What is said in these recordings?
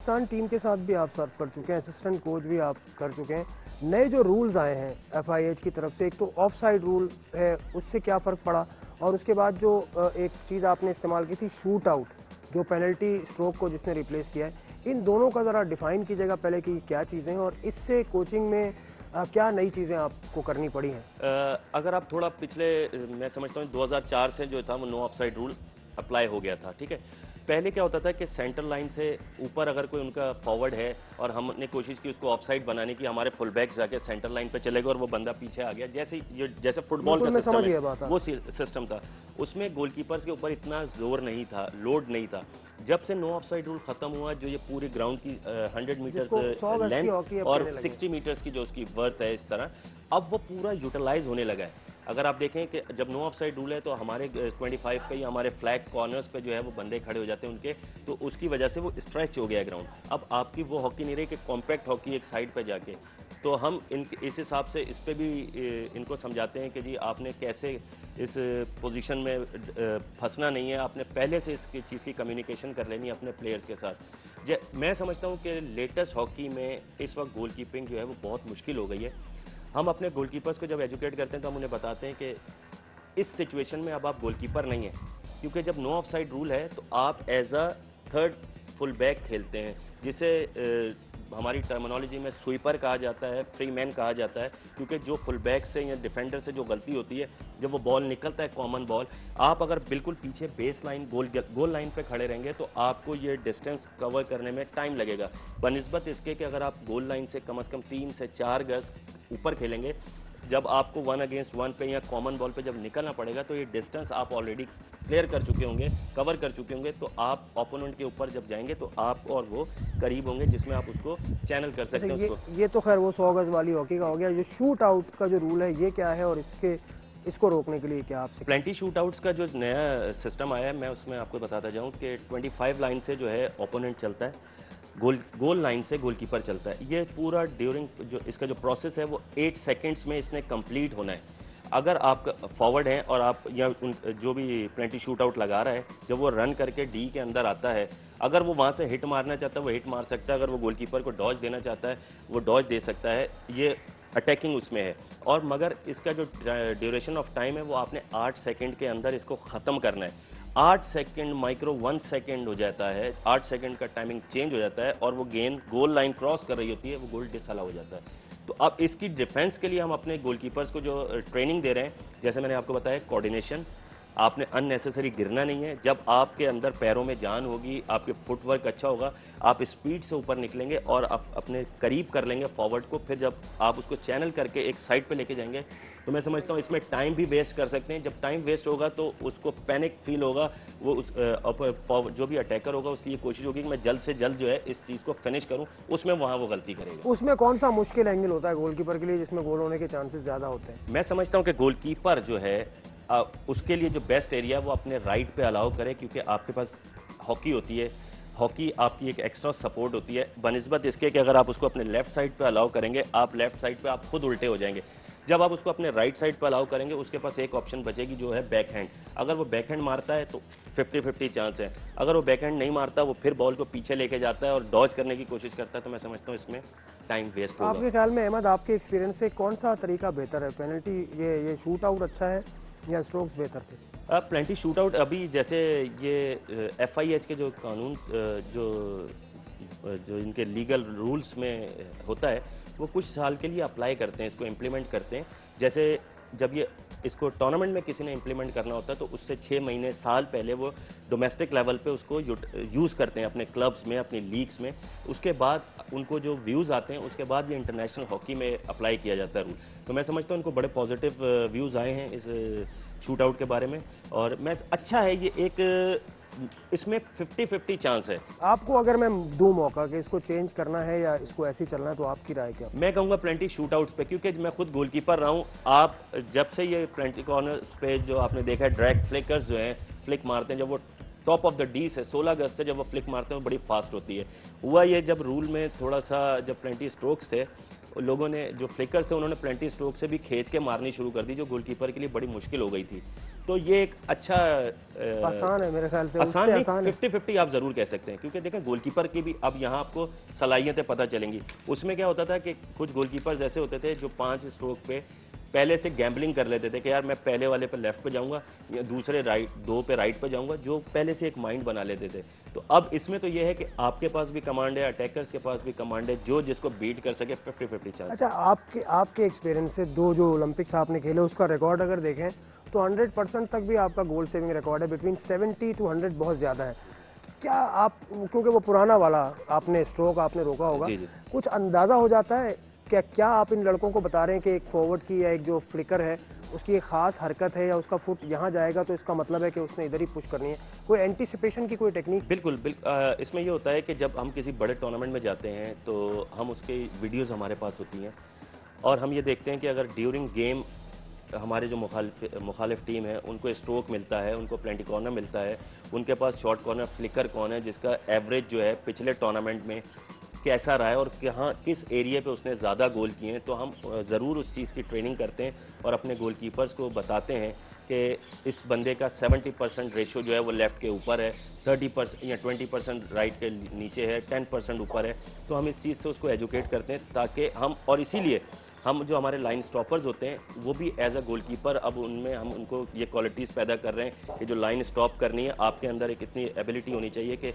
Pakistan team के साथ भी आप सर्व कर चुके हैं, असिस्टेंट कोच भी आप कर चुके हैं। नए जो रूल्स आए हैं एफआईएच की तरफ से, एक तो ऑफ साइड रूल है, उससे क्या फ़र्क पड़ा? और उसके बाद जो एक चीज़ आपने इस्तेमाल की थी शूट आउट, जो पेनल्टी स्ट्रोक को जिसने रिप्लेस किया है, इन दोनों का ज़रा डिफाइन कीजिएगा पहले कि क्या चीज़ें हैं और इससे कोचिंग में क्या नई चीज़ें आपको करनी पड़ी हैं? अगर आप थोड़ा पिछले, मैं समझता हूँ 2004 से जो था वो नो ऑफसाइड रूल अप्लाई हो गया था, ठीक है। पहले क्या होता था कि सेंटर लाइन से ऊपर अगर कोई उनका फॉरवर्ड है और हमने कोशिश की उसको ऑफसाइड बनाने की, हमारे फुल बैक्स जाके सेंटर लाइन पे चले गए और वो बंदा पीछे आ गया, जैसे फुटबॉल का सिस्टम है वो सिस्टम था। उसमें गोलकीपर्स के ऊपर इतना जोर नहीं था, लोड नहीं था। जब से नो ऑफसाइड रूल खत्म हुआ, जो ये पूरी ग्राउंड की 100 मीटर्स लेंथ और 60 मीटर्स की जो उसकी वर्थ है, इस तरह अब वो पूरा यूटिलाइज होने लगा है। अगर आप देखें कि जब नो ऑफसाइड रूल है तो हमारे 25 पे या हमारे फ्लैग कॉर्नर्स पे जो है वो बंदे खड़े हो जाते हैं उनके, तो उसकी वजह से वो स्ट्रेच हो गया है ग्राउंड। अब आपकी वो हॉकी नहीं रही कि कॉम्पैक्ट हॉकी एक साइड पे जाके, तो हम इस हिसाब से इस पे भी इनको समझाते हैं कि जी आपने कैसे इस पोजीशन में फंसना नहीं है, आपने पहले से इसकी चीज़ की कम्युनिकेशन कर लेनी है अपने प्लेयर्स के साथ। मैं समझता हूँ कि लेटेस्ट हॉकी में इस वक्त गोलकीपिंग जो है वो बहुत मुश्किल हो गई है। हम अपने गोलकीपर्स को जब एजुकेट करते हैं तो हम उन्हें बताते हैं कि इस सिचुएशन में अब आप गोलकीपर नहीं हैं, क्योंकि जब नो ऑफसाइड रूल है तो आप as a third full back खेलते हैं, जिसे हमारी टर्मिनोलॉजी में स्वीपर कहा जाता है, फ्री मैन कहा जाता है, क्योंकि जो फुल बैक से या डिफेंडर से जो गलती होती है, जब वो बॉल निकलता है कॉमन बॉल, आप अगर बिल्कुल पीछे बेस लाइन गोल लाइन पे खड़े रहेंगे तो आपको ये डिस्टेंस कवर करने में टाइम लगेगा, बनिस्बत इसके कि अगर आप गोल लाइन से कम 3 से 4 गज ऊपर खेलेंगे, जब आपको 1 अगेंस्ट 1 पे या कॉमन बॉल पे जब निकलना पड़ेगा तो ये डिस्टेंस आप ऑलरेडी क्लियर कर चुके होंगे, कवर कर चुके होंगे, तो आप ओपोनेंट के ऊपर जब जाएंगे तो आप और वो करीब होंगे जिसमें आप उसको चैनल कर सकते हैं उसको। ये तो खैर वो 100 गज वाली हॉकी का हो गया। जो शूट आउट का जो रूल है ये क्या है और इसको रोकने के लिए क्या आपसे? प्लेंटी शूट आउट्स का जो नया सिस्टम आया है, मैं उसमें आपको बताता जाऊं कि 25 लाइन से जो है ओपोनेंट चलता है, गोल लाइन से गोलकीपर चलता है। ये पूरा ड्यूरिंग जो इसका जो प्रोसेस है वो 8 सेकंड्स में इसने कंप्लीट होना है। अगर आप फॉरवर्ड हैं और आप या जो भी प्लेंटी शूट आउट लगा रहा है, जब वो रन करके डी के अंदर आता है, अगर वो वहां से हिट मारना चाहता है वो हिट मार सकता है, अगर वो गोलकीपर को डॉज देना चाहता है वो डॉज दे सकता है, ये अटैकिंग उसमें है। और मगर इसका जो ड्यूरेशन ऑफ टाइम है वो आपने 8 सेकंड के अंदर इसको ख़त्म करना है। 8 सेकंड माइक्रो 1 सेकंड हो जाता है, 8 सेकंड का टाइमिंग चेंज हो जाता है और वो गेंद गोल लाइन क्रॉस कर रही होती है, वो गोल डिसअला हो जाता है। तो अब इसकी डिफेंस के लिए हम अपने गोलकीपर्स को जो ट्रेनिंग दे रहे हैं, जैसे मैंने आपको बताया, कोऑर्डिनेशन, आपने अननेसेसरी गिरना नहीं है। जब आपके अंदर पैरों में जान होगी, आपके फुटवर्क अच्छा होगा, आप स्पीड से ऊपर निकलेंगे और आप अपने करीब कर लेंगे फॉरवर्ड को, फिर जब आप उसको चैनल करके एक साइड पे लेके जाएंगे, तो मैं समझता हूँ इसमें टाइम भी वेस्ट कर सकते हैं। जब टाइम वेस्ट होगा तो उसको पैनिक फील होगा, वो जो भी अटैकर होगा उसकी ये कोशिश होगी कि मैं जल्द से जल्द जो है इस चीज़ को फिनिश करूँ, उसमें वहाँ वो गलती करेगा। उसमें कौन सा मुश्किल एंगल होता है गोलकीपर के लिए जिसमें गोल होने के चांसेस ज़्यादा होते हैं? मैं समझता हूँ कि गोलकीपर जो है उसके लिए जो बेस्ट एरिया वो अपने राइट पे अलाउ करे, क्योंकि आपके पास हॉकी होती है, हॉकी आपकी एक एक्स्ट्रा सपोर्ट होती है, बनिस्बत इसके कि अगर आप उसको अपने लेफ्ट साइड पे अलाउ करेंगे, आप लेफ्ट साइड पे आप खुद उल्टे हो जाएंगे। जब आप उसको अपने राइट साइड पे अलाउ करेंगे, उसके पास एक ऑप्शन बचेगी जो है बैक हैंड। अगर वो बैक हैंड मारता है तो 50-50 चांस है, अगर वो बैक हैंड नहीं मारता, वो फिर बॉल को पीछे लेके जाता है और डॉज करने की कोशिश करता है, तो मैं समझता हूँ इसमें टाइम वेस्ट होगा। आपके ख्याल में अहमद, आपके एक्सपीरियंस से कौन सा तरीका बेहतर है? पेनल्टी, ये शूट आउट अच्छा है या स्ट्रोक्स बेहतर थे? प्लेंटी शूट आउट अभी जैसे ये एफआईएच के जो कानून जो इनके लीगल रूल्स में होता है, वो कुछ साल के लिए अप्लाई करते हैं, इसको इम्प्लीमेंट करते हैं। जैसे जब ये इसको टूर्नामेंट में किसी ने इम्प्लीमेंट करना होता है तो उससे 6 महीने साल पहले वो डोमेस्टिक लेवल पे उसको यूज़ करते हैं अपने क्लब्स में, अपनी लीग्स में। उसके बाद उनको जो व्यूज़ आते हैं उसके बाद ये इंटरनेशनल हॉकी में अप्लाई किया जाता है रूल। तो मैं समझता हूँ उनको बड़े पॉजिटिव व्यूज़ आए हैं इस शूट आउट के बारे में, और मैं अच्छा है ये एक, इसमें 50-50 चांस है। आपको अगर मैं दूं मौका कि इसको चेंज करना है या इसको ऐसे ही चलना है, तो आपकी राय क्या? मैं कहूंगा प्लेंटी शूट आउट्स पे, क्योंकि मैं खुद गोलकीपर रहा हूं। आप जब से ये प्लेंटी कॉर्नर पे जो आपने देखा है, ड्रैग फ्लिकर्स जो हैं फ्लिक मारते हैं, जब वो टॉप ऑफ द डी से 16 अगस्त से जब वो फ्लिक मारते हैं वो बड़ी फास्ट होती है। हुआ ये जब रूल में थोड़ा सा, जब प्लेंटी स्ट्रोक्स थे लोगों ने जो फ्लिकर्स थे उन्होंने प्लेंटी स्ट्रोक से भी खींच के मारनी शुरू कर दी, जो गोलकीपर के लिए बड़ी मुश्किल हो गई थी। तो ये एक अच्छा आसान है मेरे ख्याल से, आसान उससे नहीं, आसान है। 50-50 आप जरूर कह सकते हैं, क्योंकि देखें गोलकीपर की भी अब यहाँ आपको सलाहियतें पता चलेंगी। उसमें क्या होता था कि कुछ गोलकीपर्स ऐसे होते थे जो 5 स्ट्रोक पे पहले से गैम्बलिंग कर लेते थे कि यार मैं पहले वाले पे लेफ्ट पे जाऊंगा या दूसरे राइट 2 पे राइट पे जाऊंगा, जो पहले से एक माइंड बना लेते थे। तो अब इसमें तो ये है कि आपके पास भी कमांड है, अटैकर्स के पास भी कमांड है, जो जिसको बीट कर सके 50-50 चांस। अच्छा, आपके एक्सपीरियंस से दो जो ओलंपिक्स आपने खेले उसका रिकॉर्ड अगर देखें तो 100% तक भी आपका गोल सेविंग रिकॉर्ड है, बिटवीन 70 to 100 बहुत ज़्यादा है। क्या आप, क्योंकि वो पुराना वाला आपने स्ट्रोक आपने रोका होगा, जी जी। कुछ अंदाज़ा हो जाता है क्या आप इन लड़कों को बता रहे हैं कि एक फॉरवर्ड की या एक जो फ्लिकर है उसकी एक खास हरकत है या उसका फुट यहाँ जाएगा तो इसका मतलब है कि उसने इधर ही पुश करनी है? कोई एंटीसिपेशन की कोई टेक्निक? बिल्कुल इसमें ये होता है कि जब हम किसी बड़े टूर्नामेंट में जाते हैं तो हम उसकी वीडियोस हमारे पास होती हैं और हम ये देखते हैं कि अगर ड्यूरिंग गेम हमारे जो मुखालिफ टीम है उनको स्ट्रोक मिलता है, उनको प्लेंटी कॉर्नर मिलता है, उनके पास शॉर्ट कॉर्नर फ्लिकर कौन है जिसका एवरेज जो है पिछले टूर्नामेंट में कैसा रहा है और कहाँ किस एरिया पे उसने ज़्यादा गोल किए हैं, तो हम ज़रूर उस चीज़ की ट्रेनिंग करते हैं और अपने गोलकीपर्स को बताते हैं कि इस बंदे का 70% रेशो जो है वो लेफ्ट के ऊपर है, 30% या 20% राइट के नीचे है, 10% ऊपर है। तो हम इस चीज़ से उसको एजुकेट करते हैं ताकि हम, और इसीलिए हम जो हमारे लाइन स्टॉपर्स होते हैं वो भी एज अ गोलकीपर अब उनमें हम उनको ये क्वालिटीज़ पैदा कर रहे हैं कि जो लाइन स्टॉप करनी है आपके अंदर एक इतनी एबिलिटी होनी चाहिए कि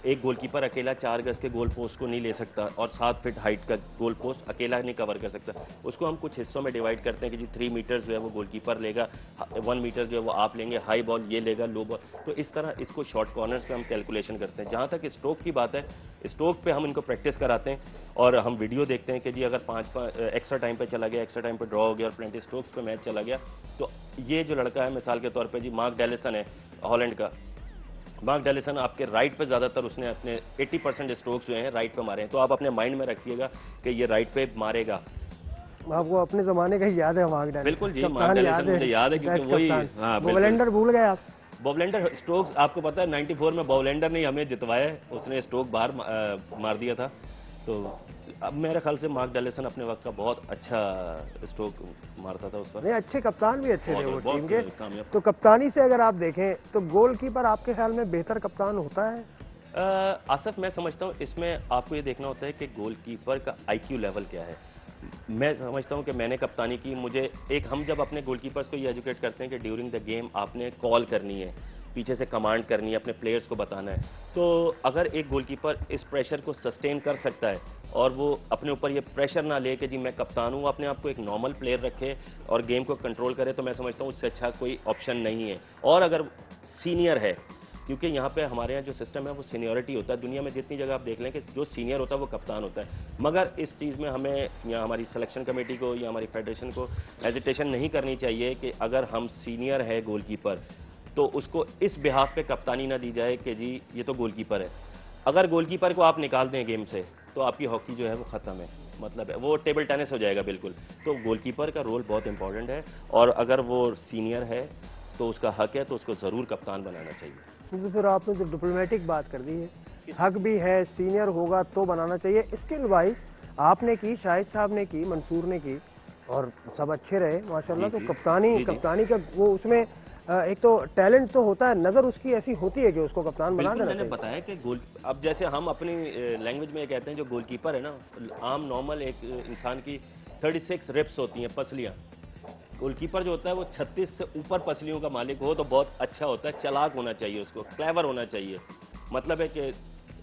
एक गोलकीपर अकेला 4 गज के गोल पोस्ट को नहीं ले सकता और 7 फीट हाइट का गोल पोस्ट अकेला नहीं कवर कर सकता। उसको हम कुछ हिस्सों में डिवाइड करते हैं कि जी 3 मीटर्स जो है वो गोलकीपर लेगा, 1 मीटर जो है वो आप लेंगे, हाई बॉल ये लेगा, लो बॉल। तो इस तरह इसको शॉर्ट कॉर्नर्स पे हम कैलकुलेशन करते हैं। जहाँ तक स्ट्रोक की बात है, स्ट्रोक पे हम इनको प्रैक्टिस कराते हैं और हम वीडियो देखते हैं कि जी अगर 5 एक्स्ट्रा टाइम पे चला गया, एक्स्ट्रा टाइम पे ड्रॉ हो गया और प्लेंटी स्ट्रोक्स पे मैच चला गया, तो ये जो लड़का है मिसाल के तौर पे जी मार्क डेलिसन है हॉलैंड का, मार्क डेलिसन आपके राइट पे ज़्यादातर उसने अपने 80% स्ट्रोक्स जो हैं राइट पे मारे हैं। तो आप अपने माइंड में रखिएगा कि ये राइट पे मारेगा। आपको अपने जमाने का ही याद है मार्क डेलिसन? बिल्कुल जी, मार्क डेलिसन मुझे याद है क्योंकि वही, हाँ बॉबलैंडर भूल गए आप? बॉबलैंडर स्ट्रोक्स आपको पता है 94 में बॉबलैंडर ने हमें जितवाया है, उसने स्ट्रोक बाहर मार दिया था। तो अब मेरे ख्याल से मार्क डेलिसन अपने वक्त का बहुत अच्छा स्ट्रोक मारता था उस पर। नहीं, अच्छे कप्तान भी अच्छे थे वो टीम के। कामयाब। तो कप्तानी से अगर आप देखें तो गोलकीपर आपके ख्याल में बेहतर कप्तान होता है? आसिफ, मैं समझता हूँ इसमें आपको ये देखना होता है कि गोलकीपर का आईक्यू लेवल क्या है। मैं समझता हूँ कि मैंने कप्तानी की, मुझे एक, हम जब अपने गोलकीपर्स को ये एजुकेट करते हैं कि ड्यूरिंग द गेम आपने कॉल करनी है, पीछे से कमांड करनी है, अपने प्लेयर्स को बताना है। तो अगर एक गोलकीपर इस प्रेशर को सस्टेन कर सकता है और वो अपने ऊपर ये प्रेशर ना ले कि जी मैं कप्तान हूँ, अपने आप को एक नॉर्मल प्लेयर रखे और गेम को कंट्रोल करे, तो मैं समझता हूँ उससे अच्छा कोई ऑप्शन नहीं है। और अगर सीनियर है, क्योंकि यहाँ पे हमारे यहाँ जो सिस्टम है वो सीनियरिटी होता है, दुनिया में जितनी जगह आप देख लें कि जो सीनियर होता है वो कप्तान होता है, मगर इस चीज़ में हमें या हमारी सिलेक्शन कमेटी को या हमारी फेडरेशन को हेजिटेशन नहीं करनी चाहिए कि अगर हम सीनियर है गोलकीपर तो उसको इस बिहाफ पे कप्तानी ना दी जाए कि जी ये तो गोलकीपर है। अगर गोलकीपर को आप निकाल दें गेम से तो आपकी हॉकी जो है वो ख़त्म है, मतलब है वो टेबल टेनिस हो जाएगा बिल्कुल। तो गोलकीपर का रोल बहुत इंपॉर्टेंट है और अगर वो सीनियर है तो उसका हक है तो उसको ज़रूर कप्तान बनाना चाहिए। तो फिर आपने जो डिप्लोमेटिक बात कर दी है, हक भी है, सीनियर होगा तो बनाना चाहिए। स्किल वाइज आपने की, शाहिद साहब ने की, मंसूर ने की और सब अच्छे रहे माशाल्लाह। तो कप्तानी का वो उसमें एक तो टैलेंट तो होता है, नजर उसकी ऐसी होती है कि उसको कप्तान बना देना चाहिए। मैंने बताया कि गोल, अब जैसे हम अपनी लैंग्वेज में कहते हैं जो गोलकीपर है ना, आम नॉर्मल एक इंसान की 36 रिप्स होती हैं, पसलियां। गोलकीपर जो होता है वो 36 से ऊपर पसलियों का मालिक हो तो बहुत अच्छा होता है, चालाक होना चाहिए, उसको क्लेवर होना चाहिए। मतलब है कि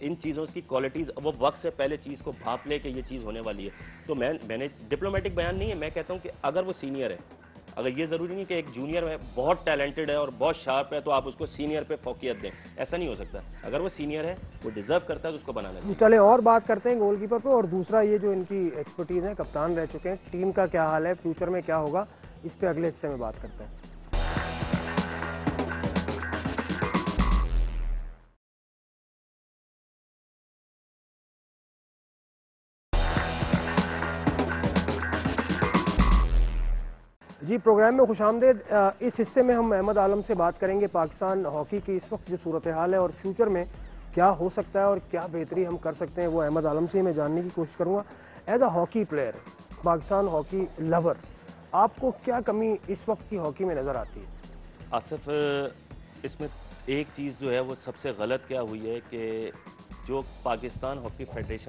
इन चीज़ों की क्वालिटीज़ वो वक्त से पहले चीज़ को भाप ले कि ये चीज़ होने वाली है। तो मैंने डिप्लोमेटिक बयान नहीं है, मैं कहता हूँ कि अगर वो सीनियर है, अगर ये ज़रूरी नहीं कि एक जूनियर है बहुत टैलेंटेड है और बहुत शार्प है तो आप उसको सीनियर पे फोकियत दें, ऐसा नहीं हो सकता। अगर वो सीनियर है, वो डिजर्व करता है तो उसको बनाना चाहिए। चले और बात करते हैं गोलकीपर पे। और दूसरा ये जो इनकी एक्सपर्टीज है, कप्तान रह चुके हैं, टीम का क्या हाल है, फ्यूचर में क्या होगा, इस पे अगले हिस्से में बात करते हैं। जी, प्रोग्राम में खुशामदेद। इस हिस्से में हम अहमद आलम से बात करेंगे पाकिस्तान हॉकी की इस वक्त जो सूरत हाल है और फ्यूचर में क्या हो सकता है और क्या बेहतरी हम कर सकते हैं, वो अहमद आलम से ही मैं जानने की कोशिश करूंगा। As a hockey player, Pakistan hockey lover, आपको क्या कमी इस वक्त की हॉकी में नजर आती है? आसिफ, इसमें एक चीज़ जो है वो सबसे गलत क्या हुई है कि जो पाकिस्तान हॉकी फेडरेशन